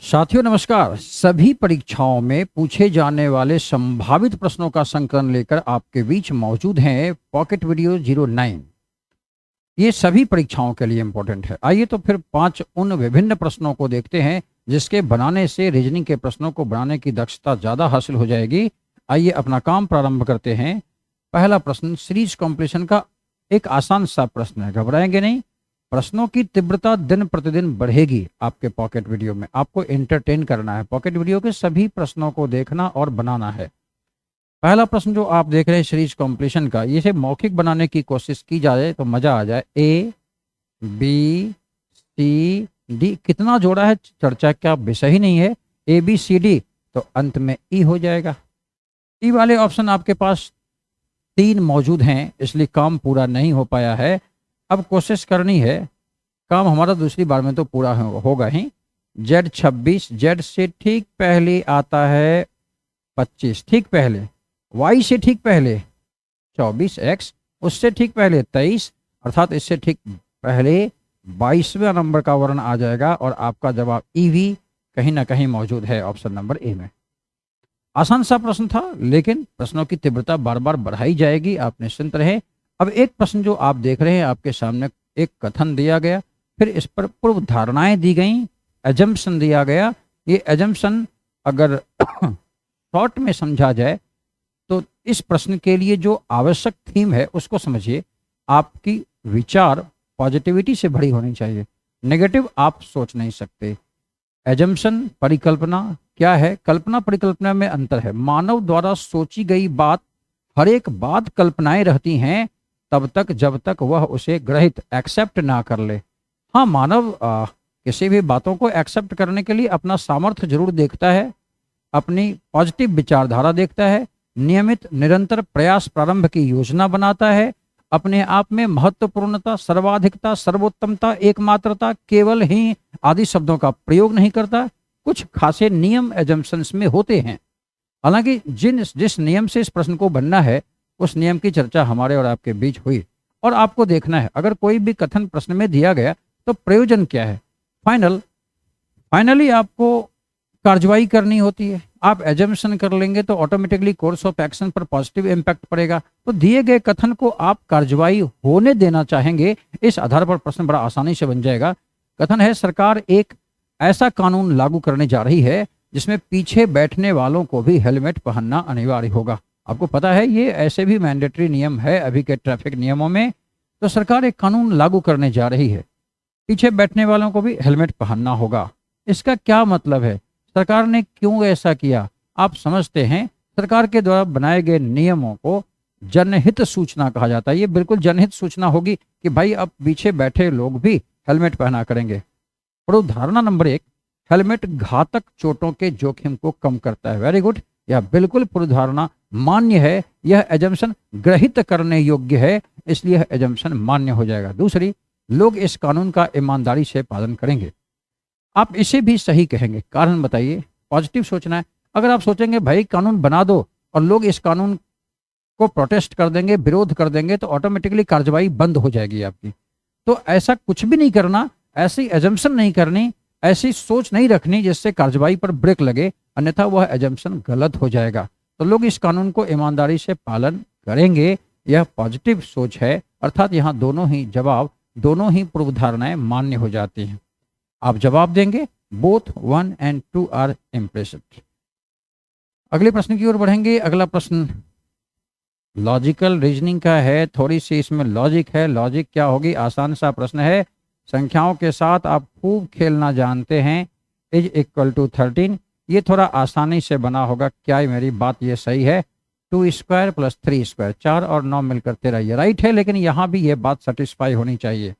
साथियों नमस्कार। सभी परीक्षाओं में पूछे जाने वाले संभावित प्रश्नों का संकलन लेकर आपके बीच मौजूद हैं पॉकेट वीडियो 09। ये सभी परीक्षाओं के लिए इम्पोर्टेंट है। आइए तो फिर 5 उन विभिन्न प्रश्नों को देखते हैं जिसके बनाने से रीजनिंग के प्रश्नों को बनाने की दक्षता ज़्यादा हासिल हो जाएगी। आइए अपना काम प्रारंभ करते हैं। पहला प्रश्न सीरीज कॉम्पिटिशन का एक आसान सा प्रश्न है, घबराएंगे नहीं। प्रश्नों की तीव्रता दिन प्रतिदिन बढ़ेगी। आपके पॉकेट वीडियो में आपको एंटरटेन करना है, पॉकेट वीडियो के सभी प्रश्नों को देखना और बनाना है। पहला प्रश्न जो आप देख रहे हैं सीरीज कॉम्पिटिशन का, इसे मौखिक बनाने की कोशिश की जाए तो मजा आ जाए। ए बी सी डी कितना जोड़ा है, चर्चा का विषय ही नहीं है। ए बी सी डी तो अंत में ई हो जाएगा। ई वाले ऑप्शन आपके पास 3 मौजूद हैं, इसलिए काम पूरा नहीं हो पाया है। अब कोशिश करनी है, काम हमारा दूसरी बार में तो पूरा होगा ही। जेड 26, जेड से ठीक पहले आता है 25, ठीक पहले। वाई से ठीक पहले 24, एक्स उससे ठीक पहले 23, अर्थात इससे ठीक पहले 22वें नंबर का वर्ण आ जाएगा और आपका जवाब ईवी कहीं ना कहीं मौजूद है ऑप्शन नंबर ए में। आसान सा प्रश्न था, लेकिन प्रश्नों की तीव्रता बार बार बढ़ाई जाएगी, आप निश्चिंत रहे। अब एक प्रश्न जो आप देख रहे हैं, आपके सामने एक कथन दिया गया, फिर इस पर पूर्व धारणाएं दी गई, एजम्पशन दिया गया। ये एजम्पशन अगर शॉर्ट में समझा जाए तो इस प्रश्न के लिए जो आवश्यक थीम है उसको समझिए। आपकी विचार पॉजिटिविटी से भरी होनी चाहिए, नेगेटिव आप सोच नहीं सकते। एजम्पशन परिकल्पना क्या है? कल्पना परिकल्पना में अंतर है। मानव द्वारा सोची गई बात, हर एक बात कल्पनाएं रहती हैं तब तक जब तक वह उसे ग्रहित एक्सेप्ट ना कर ले। हाँ, मानव किसी भी बातों को एक्सेप्ट करने के लिए अपना सामर्थ्य जरूर देखता है, अपनी पॉजिटिव विचारधारा देखता है, नियमित निरंतर प्रयास प्रारंभ की योजना बनाता है, अपने आप में महत्वपूर्णता, सर्वाधिकता, सर्वोत्तमता, एकमात्रता, केवल ही आदि शब्दों का प्रयोग नहीं करता। कुछ खासे नियम एजम्पशंस में होते हैं। हालांकि जिस नियम से इस प्रश्न को बनना है उस नियम की चर्चा हमारे और आपके बीच हुई, और आपको देखना है अगर कोई भी कथन प्रश्न में दिया गया तो प्रयोजन क्या है। फाइनली आपको कार्रवाई करनी होती है। आप एजम्पशन कर लेंगे तो ऑटोमेटिकली कोर्स ऑफ एक्शन पर पॉजिटिव इम्पैक्ट पड़ेगा। तो दिए गए कथन को आप कार्रवाई होने देना चाहेंगे, इस आधार पर प्रश्न बड़ा आसानी से बन जाएगा। कथन है, सरकार एक ऐसा कानून लागू करने जा रही है जिसमें पीछे बैठने वालों को भी हेलमेट पहनना अनिवार्य होगा। आपको पता है ये ऐसे भी मैंडेटरी नियम है अभी के ट्रैफिक नियमों में। तो सरकार एक कानून लागू करने जा रही है, पीछे बैठने वालों को भी हेलमेट पहनना होगा। इसका क्या मतलब है? सरकार ने क्यों ऐसा किया? आप समझते हैं, सरकार के द्वारा बनाए गए नियमों को जनहित सूचना कहा जाता है। ये बिल्कुल जनहित सूचना होगी कि भाई अब पीछे बैठे लोग भी हेलमेट पहना करेंगे। पूर्व धारणा नंबर 1, हेलमेट घातक चोटों के जोखिम को कम करता है। वेरी गुड, यह बिल्कुल पूर्व धारणा मान्य है, यह एजम्पशन ग्रहित करने योग्य है, इसलिए यह एजम्पशन मान्य हो जाएगा। दूसरी, लोग इस कानून का ईमानदारी से पालन करेंगे। आप इसे भी सही कहेंगे, कारण बताइए। पॉजिटिव सोचना है। अगर आप सोचेंगे भाई कानून बना दो और लोग इस कानून को प्रोटेस्ट कर देंगे, विरोध कर देंगे, तो ऑटोमेटिकली कार्रवाई बंद हो जाएगी आपकी। तो ऐसा कुछ भी नहीं करना, ऐसी एजम्पशन नहीं करनी, ऐसी सोच नहीं रखनी जिससे कार्रवाई पर ब्रेक लगे, अन्यथा वह एजम्पशन गलत हो जाएगा। तो लोग इस कानून को ईमानदारी से पालन करेंगे, यह पॉजिटिव सोच है। अर्थात यहाँ दोनों ही पूर्व धारणाएं मान्य हो जाती हैं। आप जवाब देंगे, बोथ 1 and 2 आर इम्प्लिसिट। अगले प्रश्न की ओर बढ़ेंगे। अगला प्रश्न लॉजिकल रीजनिंग का है, थोड़ी सी इसमें लॉजिक है। लॉजिक क्या होगी? आसान सा प्रश्न है। संख्याओं के साथ आप खूब खेलना जानते हैं। इज इक्वल टू 13, ये थोड़ा आसानी से बना होगा। क्या मेरी बात ये सही है? 2 स्क्वायर प्लस 3 स्क्वायर, 4 और 9 मिलकर 13, ये राइट है। लेकिन यहाँ भी ये बात सेटिस्फाई होनी चाहिए।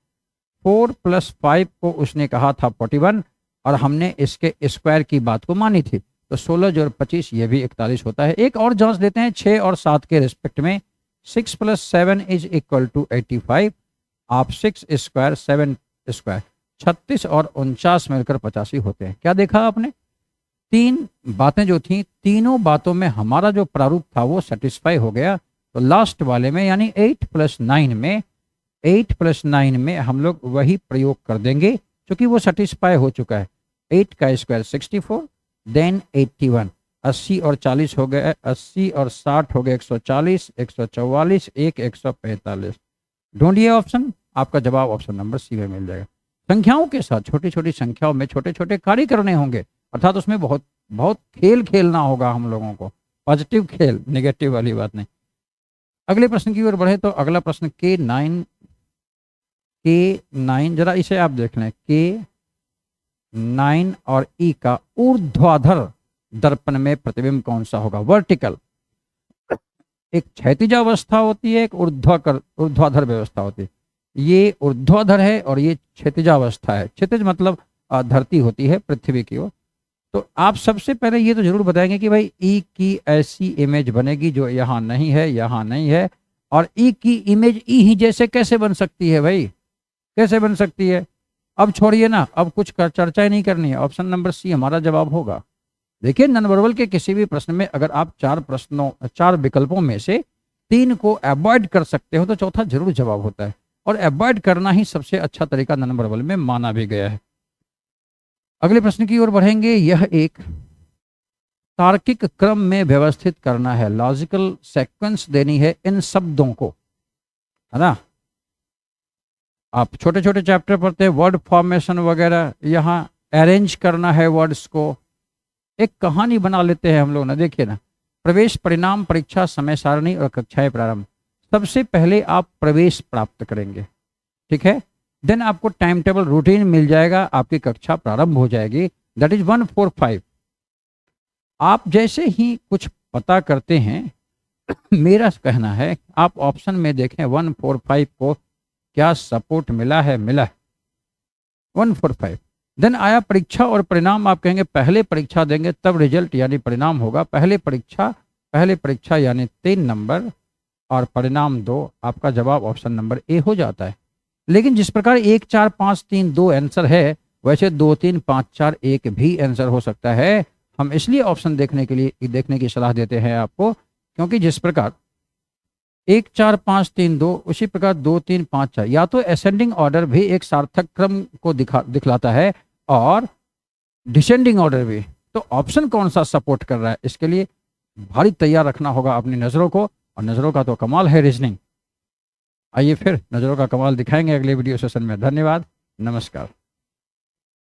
4 + 5 को उसने कहा था 41 और हमने इसके स्क्वायर की बात को मानी थी, तो 16 जोड़ 25 ये भी 41 होता है। एक और जांच देते हैं 6 और 7 के रिस्पेक्ट में। 6 + 7 इज इक्वल टू 85। आप 6 स्क्वायर 7 स्क्वायर 36 और 49 मिलकर 85 होते हैं। क्या देखा आपने? 3 बातें जो थी, तीनों बातों में हमारा जो प्रारूप था वो सेटिस्फाई हो गया। तो लास्ट वाले में यानी 8 + 9 में हम लोग वही प्रयोग कर देंगे क्योंकि वो सेटिस्फाई हो चुका है। 8 का स्क्वायर 64, देन 81, 80 और 40 हो गए, 80 और 60 हो गए 140, 144, 145। ढूंढिए ऑप्शन, आपका जवाब ऑप्शन नंबर सी में मिल जाएगा। संख्याओं के साथ छोटी छोटी संख्याओं में छोटे छोटे कार्य करने होंगे, अर्थात उसमें बहुत बहुत खेल खेलना होगा हम लोगों को, पॉजिटिव खेल, नेगेटिव वाली बात नहीं। अगले प्रश्न की ओर बढ़े तो अगला प्रश्न K9 जरा इसे आप देख लें। K9 और ई का ऊर्ध्वाधर दर्पण में प्रतिबिंब कौन सा होगा? वर्टिकल। एक क्षैतिज अवस्था होती है, एक ऊर्ध्वाधर व्यवस्था होती है। ये ऊर्ध्वाधर है और ये क्षैतिजावस्था है। क्षैतिज मतलब धरती होती है पृथ्वी की ओर। तो आप सबसे पहले ये तो जरूर बताएंगे कि भाई ई की ऐसी इमेज बनेगी जो यहाँ नहीं है, यहाँ नहीं है, और ई की इमेज ई ही जैसे कैसे बन सकती है भाई, कैसे बन सकती है? अब छोड़िए ना, अब कुछ चर्चा ही नहीं करनी है। ऑप्शन नंबर सी हमारा जवाब होगा। देखिए, नॉन-वर्बल के किसी भी प्रश्न में अगर आप चार विकल्पों में से 3 को अवॉइड कर सकते हो तो चौथा जरूर जवाब होता है, और अवॉइड करना ही सबसे अच्छा तरीका नॉन-वर्बल में माना भी गया है। अगले प्रश्न की ओर बढ़ेंगे। यह एक तार्किक क्रम में व्यवस्थित करना है, लॉजिकल सीक्वेंस देनी है इन शब्दों को, है ना। आप छोटे छोटे चैप्टर पढ़ते हैं, वर्ड फॉर्मेशन वगैरह, यहाँ अरेंज करना है वर्ड्स को, एक कहानी बना लेते हैं हम लोग ना। देखिए ना, प्रवेश, परिणाम, परीक्षा, समय सारणी और कक्षाएं प्रारंभ। सबसे पहले आप प्रवेश प्राप्त करेंगे, ठीक है, देन आपको टाइम टेबल रूटीन मिल जाएगा, आपकी कक्षा प्रारंभ हो जाएगी, दैट इज 145। आप जैसे ही कुछ पता करते हैं मेरा कहना है आप ऑप्शन में देखें 145 को क्या सपोर्ट मिला है, मिला है 145। देन आया परीक्षा और परिणाम। आप कहेंगे पहले परीक्षा देंगे तब रिजल्ट यानी परिणाम होगा। पहले परीक्षा यानी 3 नंबर और परिणाम 2। आपका जवाब ऑप्शन नंबर ए हो जाता है। लेकिन जिस प्रकार 1 4 5 3 2 आंसर है, वैसे 2 3 5 4 1 भी आंसर हो सकता है। हम इसलिए ऑप्शन देखने की सलाह देते हैं आपको, क्योंकि जिस प्रकार 1 4 5 3 2, उसी प्रकार 2 3 5 4 या तो असेंडिंग ऑर्डर भी एक सार्थक क्रम को दिखलाता है और डिसेंडिंग ऑर्डर भी। तो ऑप्शन कौन सा सपोर्ट कर रहा है, इसके लिए भारी तैयार रखना होगा अपनी नज़रों को, और नज़रों का तो कमाल है रीजनिंग। आइए फिर नज़रों का कमाल दिखाएंगे अगले वीडियो सेशन में। धन्यवाद, नमस्कार।